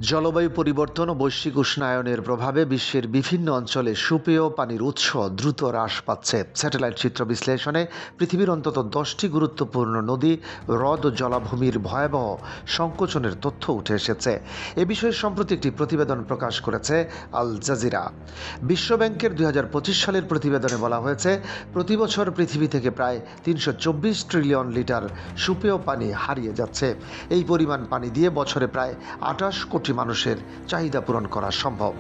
জলবায়ু পরিবর্তন ও বৈশ্বিক উষ্ণায়নের প্রভাবে বিশ্বের বিভিন্ন অঞ্চলে সুপেয় পানির উৎস দ্রুত হ্রাস পাচ্ছে। স্যাটেলাইট চিত্র বিশ্লেষণে পৃথিবীর অন্তত 10টি গুরুত্বপূর্ণ নদী, হ্রদ ও জলাভূমির ভয়াবহ সংকোচনের তথ্য উঠে এসেছে। এ বিষয়ে সম্প্রতি একটি প্রতিবেদন প্রকাশ করেছে আল জাজিরা। বিশ্বব্যাংকের 2025 সালের প্রতিবেদনে বলা হয়েছে, প্রতি বছর পৃথিবী থেকে প্রায় 324 ট্রিলিয়ন লিটার সুপেয় পানি হারিয়ে যাচ্ছে। এই পরিমাণ পানি দিয়ে বছরে প্রায় 28 কোটি মানুষের চাহিদা পূরণ করা সম্ভব।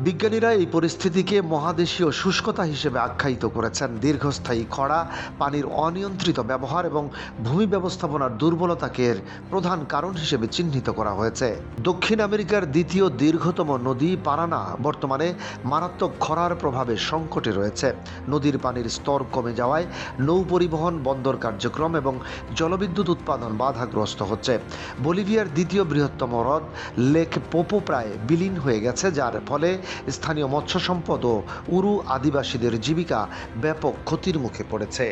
বিজ্ঞানীরা এই পরিস্থিতিকে মহাদেশীয় শুষ্কতা হিসেবে আখ্যায়িত করেছেন। দীর্ঘস্থায়ী খরা, পানির অনিয়ন্ত্রিত ব্যবহার এবং ভূমি ব্যবস্থাপনার দুর্বলতাকে এর প্রধান কারণ হিসেবে চিহ্নিত করা হয়েছে। দক্ষিণ আমেরিকার দ্বিতীয় দীর্ঘতম নদী পারানা বর্তমানে মারাত্মক খরার প্রভাবে সংকটে রয়েছে। নদীর পানির স্তর কমে যাওয়ায় নৌ পরিবহন, বন্দর কার্যক্রম এবং জলবিদ্যুৎ উৎপাদন বাধাগ্রস্ত হচ্ছে। বলিভিয়ার দ্বিতীয় বৃহত্তম হ্রদ লেক পোপো প্রায় বিলীন হয়ে গেছে, যার ফলে স্থানীয় মৎস্য সম্পদ ও উরু আদিবাসীদের জীবিকা ব্যাপক ক্ষতির মুখে পড়েছে।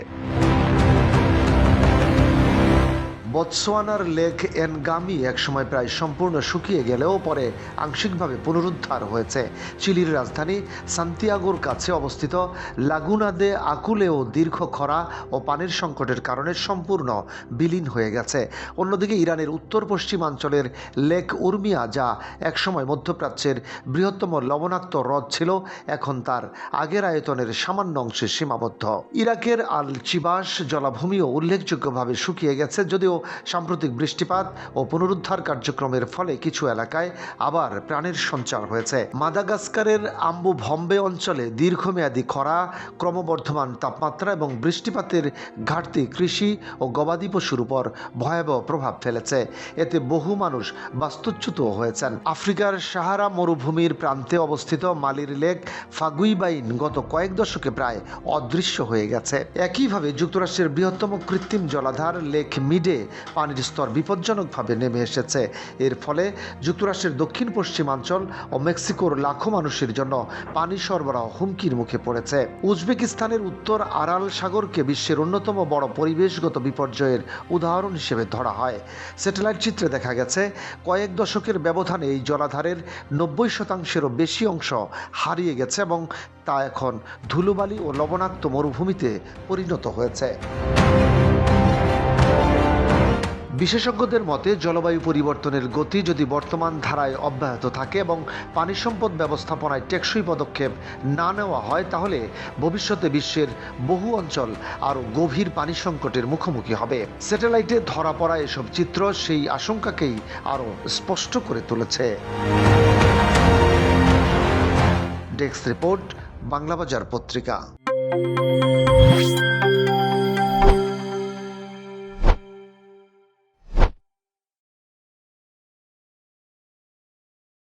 বতসোয়ানার লেক এনগামি একসময় প্রায় সম্পূর্ণ শুকিয়ে গেলেও পরে আংশিকভাবে পুনরুদ্ধার হয়েছে। চিলির রাজধানী সান্তিয়াগোর কাছে অবস্থিত লাগুনা দে আকুলেও দীর্ঘ খরা ও পানির সংকটের কারণে সম্পূর্ণ বিলীন হয়ে গেছে। অন্যদিকে ইরানের উত্তর পশ্চিমাঞ্চলের লেক উর্মিয়া, যা একসময় মধ্যপ্রাচ্যের বৃহত্তম লবণাক্ত হ্রদ ছিল, এখন তার আগের আয়তনের সামান্য অংশে সীমাবদ্ধ। ইরাকের আল চিবাস জলাভূমিও উল্লেখযোগ্যভাবে শুকিয়ে গেছে, যদিও সাম্প্রতিক বৃষ্টিপাত ও পুনরুদ্ধার কার্যক্রমের ফলে কিছু এলাকায় আবার প্রাণের সঞ্চার হয়েছে। মাদাগাস্কারের আম্বু ভম্বে অঞ্চলে দীর্ঘমেয়াদী খরা, ক্রমবর্ধমান তাপমাত্রা এবং বৃষ্টিপাতের ঘাটতি কৃষি ও গবাদি পশুর উপর ভয়াবহ প্রভাব ফেলেছে। এতে বহু মানুষ বাস্তুচ্যুত হয়েছেন। আফ্রিকার সাহারা মরুভূমির প্রান্তে অবস্থিত মালির লেক ফাগুইবাইন গত কয়েক দশকে প্রায় অদৃশ্য হয়ে গেছে। একইভাবে যুক্তরাষ্ট্রের বৃহত্তম কৃত্রিম জলাধার লেক মিডে পানির স্তর বিপজ্জনকভাবে নেমে এসেছে। এর ফলে যুক্তরাষ্ট্রের দক্ষিণ পশ্চিমাঞ্চল ও মেক্সিকোর লাখো মানুষের জন্য পানি সরবরাহ হুমকির মুখে পড়েছে। উজবেকিস্তানের উত্তর আরাল সাগরকে বিশ্বের অন্যতম বড় পরিবেশগত বিপর্যয়ের উদাহরণ হিসেবে ধরা হয়। স্যাটেলাইট চিত্রে দেখা গেছে, কয়েক দশকের ব্যবধানে এই জলাধারের 90%-এরও বেশি অংশ হারিয়ে গেছে এবং তা এখন ধুলোবালি ও লবণাক্ত মরুভূমিতে পরিণত হয়েছে। বিশেষজ্ঞদের মতে, জলবায়ু পরিবর্তনের গতি যদি বর্তমান ধারায় অব্যাহত থাকে এবং পানি সম্পদ ব্যবস্থাপনায় টেকসই পদক্ষেপ না নেওয়া হয়, তাহলে ভবিষ্যতে বিশ্বের বহু অঞ্চল আরও গভীর পানি সংকটের মুখোমুখি হবে। স্যাটেলাইটে ধরা পড়া এসব চিত্র সেই আশঙ্কাকেই আরও স্পষ্ট করে তুলেছে। ডেস্ক রিপোর্ট, বাংলাবাজার পত্রিকা।